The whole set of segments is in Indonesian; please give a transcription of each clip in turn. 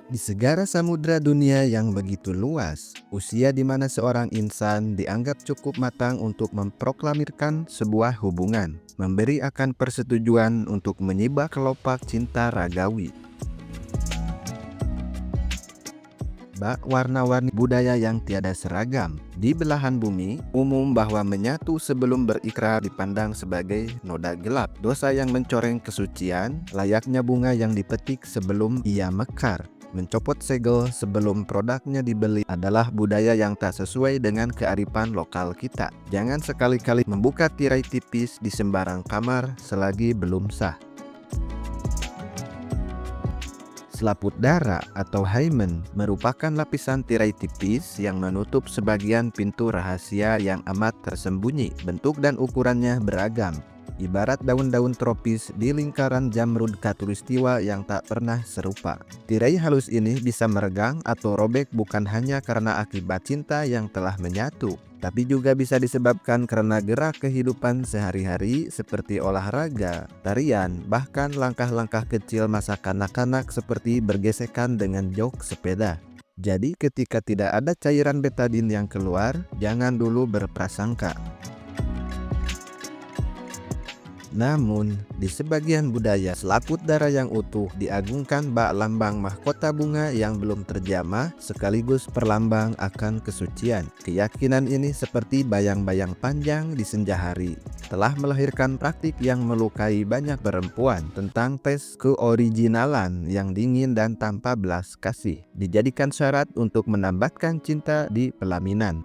Di segara samudra dunia yang begitu luas, usia di mana seorang insan dianggap cukup matang untuk memproklamirkan sebuah hubungan, memberi akan persetujuan untuk menyibak kelopak cinta ragawi. Bak warna-warni budaya yang tiada seragam di belahan bumi, umum bahwa menyatu sebelum berikrar dipandang sebagai noda gelap, dosa yang mencoreng kesucian, layaknya bunga yang dipetik sebelum ia mekar. Mencopot segel sebelum produknya dibeli adalah budaya yang tak sesuai dengan kearifan lokal kita. Jangan sekali-kali membuka tirai tipis di sembarang kamar selagi belum sah. Selaput dara atau hymen merupakan lapisan tirai tipis yang menutup sebagian pintu rahasia yang amat tersembunyi. Bentuk dan ukurannya beragam, ibarat daun-daun tropis di lingkaran jamrud khatulistiwa yang tak pernah serupa. Tirai halus ini bisa meregang atau robek bukan hanya karena akibat cinta yang telah menyatu, tapi juga bisa disebabkan karena gerak kehidupan sehari-hari seperti olahraga, tarian, bahkan langkah-langkah kecil masa kanak-kanak seperti bergesekan dengan jok sepeda. Jadi ketika tidak ada cairan betadin yang keluar, jangan dulu berprasangka. Namun, di sebagian budaya, selaput darah yang utuh diagungkan bak lambang mahkota bunga yang belum terjamah, sekaligus perlambang akan kesucian. Keyakinan ini seperti bayang-bayang panjang di senja hari, telah melahirkan praktik yang melukai banyak perempuan tentang tes keoriginalan yang dingin dan tanpa belas kasih, dijadikan syarat untuk menambatkan cinta di pelaminan.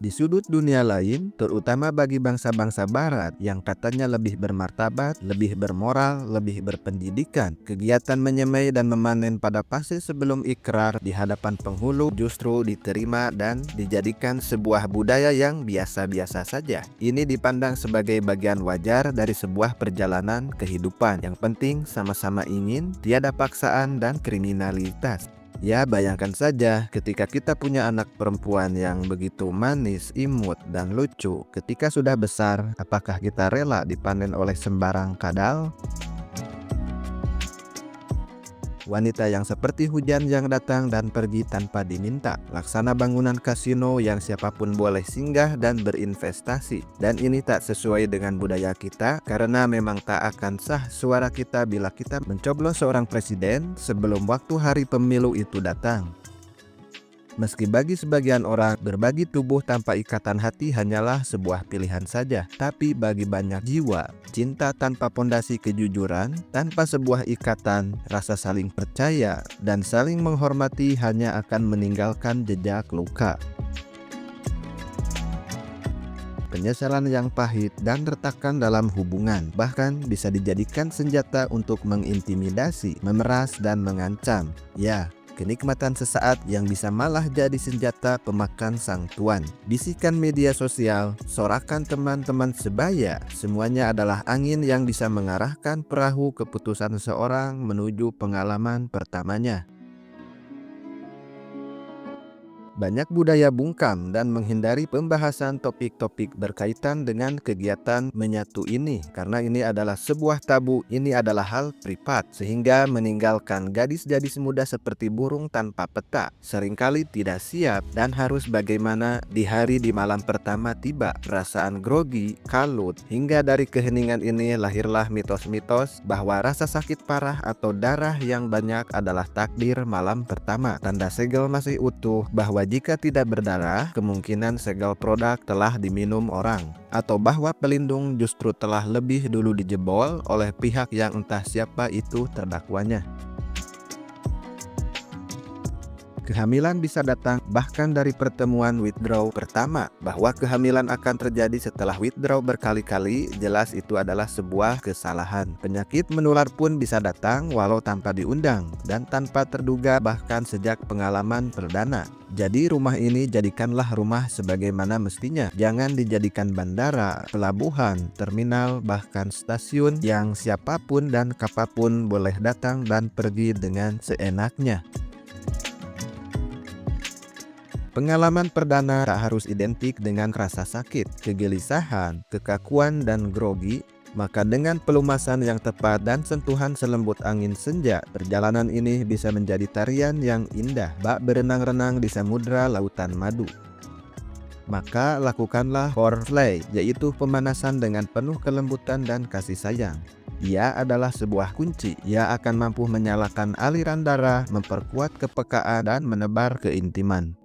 Di sudut dunia lain, terutama bagi bangsa-bangsa barat yang katanya lebih bermartabat, lebih bermoral, lebih berpendidikan, kegiatan menyemai dan memanen pada fase sebelum ikrar di hadapan penghulu justru diterima dan dijadikan sebuah budaya yang biasa-biasa saja. Ini dipandang sebagai bagian wajar dari sebuah perjalanan kehidupan. Yang penting sama-sama ingin, tiada paksaan dan kriminalitas. Ya, bayangkan saja ketika kita punya anak perempuan yang begitu manis, imut, dan lucu. Ketika sudah besar, apakah kita rela dipanen oleh sembarang kadal? Wanita yang seperti hujan yang datang dan pergi tanpa diminta, laksana bangunan kasino yang siapapun boleh singgah dan berinvestasi. Dan ini tak sesuai dengan budaya kita, karena memang tak akan sah suara kita bila kita mencoblos seorang presiden sebelum waktu hari pemilu itu datang. Meski bagi sebagian orang, berbagi tubuh tanpa ikatan hati hanyalah sebuah pilihan saja. Tapi bagi banyak jiwa, cinta tanpa pondasi kejujuran, tanpa sebuah ikatan, rasa saling percaya, dan saling menghormati hanya akan meninggalkan jejak luka. Penyesalan yang pahit dan retakan dalam hubungan bahkan bisa dijadikan senjata untuk mengintimidasi, memeras, dan mengancam. Ya, kenikmatan sesaat yang bisa malah jadi senjata pemakan sang tuan. Bisikan media sosial, sorakan teman-teman sebaya, semuanya adalah angin yang bisa mengarahkan perahu keputusan seorang menuju pengalaman pertamanya. Banyak budaya bungkam dan menghindari pembahasan topik-topik berkaitan dengan kegiatan menyatu ini karena ini adalah sebuah tabu, ini adalah hal privat, sehingga meninggalkan gadis-gadis muda seperti burung tanpa peta, seringkali tidak siap dan harus bagaimana di hari di malam pertama tiba, perasaan grogi, kalut, hingga dari keheningan ini lahirlah mitos-mitos bahwa rasa sakit parah atau darah yang banyak adalah takdir malam pertama, tanda segel masih utuh, bahwa jika tidak berdarah, kemungkinan segel produk telah diminum orang, atau bahwa pelindung justru telah lebih dulu dijebol oleh pihak yang entah siapa itu terdakwanya. Kehamilan bisa datang bahkan dari pertemuan withdraw pertama. Bahwa kehamilan akan terjadi setelah withdraw berkali-kali, jelas itu adalah sebuah kesalahan. Penyakit menular pun bisa datang walau tanpa diundang dan tanpa terduga, bahkan sejak pengalaman perdana. Jadi rumah ini jadikanlah rumah sebagaimana mestinya. Jangan dijadikan bandara, pelabuhan, terminal, bahkan stasiun yang siapapun dan kapanpun boleh datang dan pergi dengan seenaknya. Pengalaman perdana tak harus identik dengan rasa sakit, kegelisahan, kekakuan, dan grogi. Maka dengan pelumasan yang tepat dan sentuhan selembut angin senja, perjalanan ini bisa menjadi tarian yang indah, bak berenang-renang di samudra lautan madu. Maka lakukanlah foreplay, yaitu pemanasan dengan penuh kelembutan dan kasih sayang. Ia adalah sebuah kunci. Ia akan mampu menyalakan aliran darah, memperkuat kepekaan, dan menebar keintiman.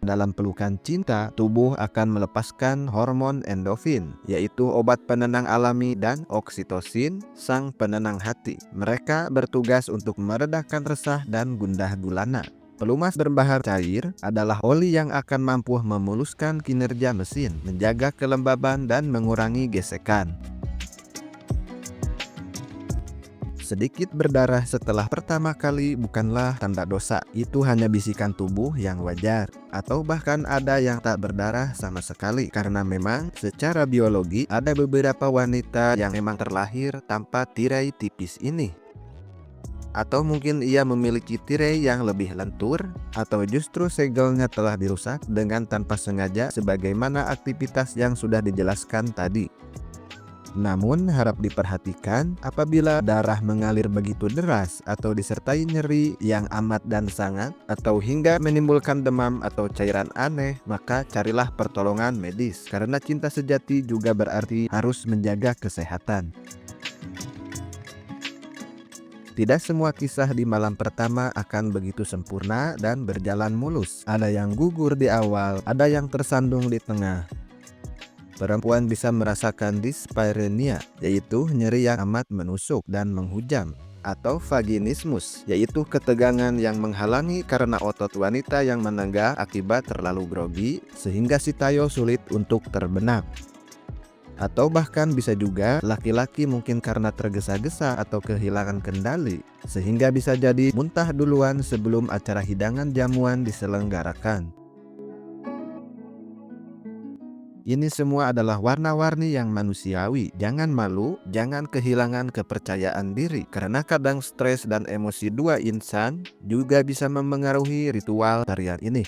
Dalam pelukan cinta, tubuh akan melepaskan hormon endorfin, yaitu obat penenang alami, dan oksitosin, sang penenang hati. Mereka bertugas untuk meredakan resah dan gundah gulana. Pelumas berbahan cair adalah oli yang akan mampu memuluskan kinerja mesin, menjaga kelembaban, dan mengurangi gesekan. Sedikit berdarah setelah pertama kali bukanlah tanda dosa. Itu hanya bisikan tubuh yang wajar. Atau bahkan ada yang tak berdarah sama sekali. Karena memang secara biologi ada beberapa wanita yang memang terlahir tanpa tirai tipis ini. Atau mungkin ia memiliki tirai yang lebih lentur, atau justru segelnya telah dirusak dengan tanpa sengaja sebagaimana aktivitas yang sudah dijelaskan tadi. Namun harap diperhatikan, apabila darah mengalir begitu deras atau disertai nyeri yang amat dan sangat, atau hingga menimbulkan demam atau cairan aneh, maka carilah pertolongan medis. Karena cinta sejati juga berarti harus menjaga kesehatan. Tidak semua kisah di malam pertama akan begitu sempurna dan berjalan mulus. Ada yang gugur di awal, ada yang tersandung di tengah. Perempuan bisa merasakan dyspareunia, yaitu nyeri yang amat menusuk dan menghujam, atau vaginismus, yaitu ketegangan yang menghalangi karena otot wanita yang menenggak akibat terlalu grogi, sehingga si tayo sulit untuk terbenak. Atau bahkan bisa juga laki-laki mungkin karena tergesa-gesa atau kehilangan kendali, sehingga bisa jadi muntah duluan sebelum acara hidangan jamuan diselenggarakan. Ini semua adalah warna-warni yang manusiawi. Jangan malu, jangan kehilangan kepercayaan diri, karena kadang stres dan emosi dua insan juga bisa memengaruhi ritual tarian ini.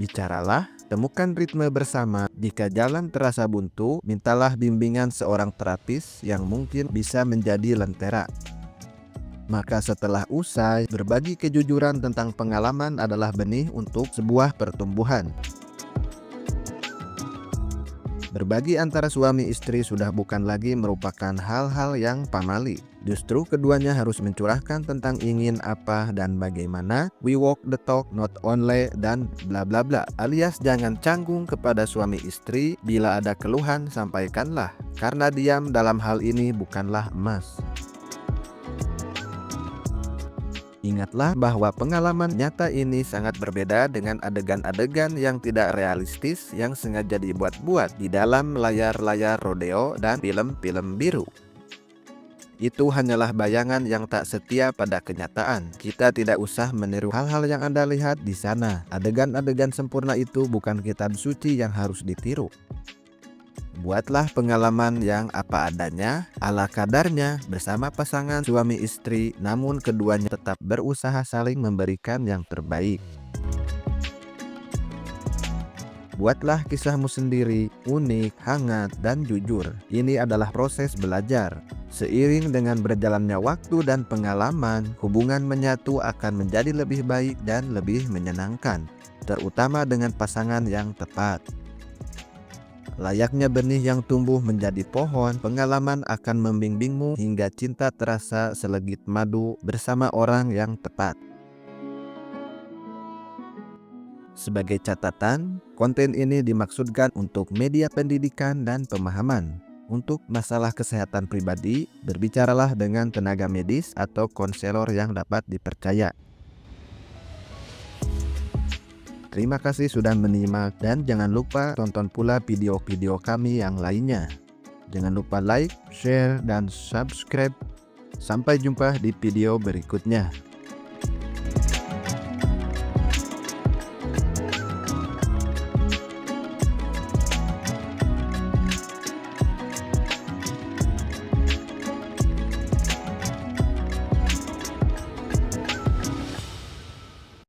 Bicaralah, temukan ritme bersama. Jika jalan terasa buntu, mintalah bimbingan seorang terapis yang mungkin bisa menjadi lentera. Maka setelah usai, berbagi kejujuran tentang pengalaman adalah benih untuk sebuah pertumbuhan. Berbagi antara suami istri sudah bukan lagi merupakan hal-hal yang pamali. Justru keduanya harus mencurahkan tentang ingin apa dan bagaimana. We walk the talk, not only, dan bla bla bla. Alias jangan canggung kepada suami istri. Bila ada keluhan, sampaikanlah. Karena diam dalam hal ini bukanlah emas. Ingatlah bahwa pengalaman nyata ini sangat berbeda dengan adegan-adegan yang tidak realistis yang sengaja dibuat-buat di dalam layar-layar rodeo dan film-film biru. Itu hanyalah bayangan yang tak setia pada kenyataan. Kita tidak usah meniru hal-hal yang Anda lihat di sana. Adegan-adegan sempurna itu bukan kitab suci yang harus ditiru. Buatlah pengalaman yang apa adanya, ala kadarnya, bersama pasangan suami istri, namun keduanya tetap berusaha saling memberikan yang terbaik. Buatlah kisahmu sendiri, unik, hangat, dan jujur. Ini adalah proses belajar. Seiring dengan berjalannya waktu dan pengalaman, hubungan menyatu akan menjadi lebih baik dan lebih menyenangkan, terutama dengan pasangan yang tepat. Layaknya benih yang tumbuh menjadi pohon, pengalaman akan membimbingmu hingga cinta terasa selegit madu bersama orang yang tepat. Sebagai catatan, konten ini dimaksudkan untuk media pendidikan dan pemahaman. Untuk masalah kesehatan pribadi, berbicaralah dengan tenaga medis atau konselor yang dapat dipercaya. Terima kasih sudah menyimak dan jangan lupa tonton pula video-video kami yang lainnya. Jangan lupa like, share, dan subscribe. Sampai jumpa di video berikutnya.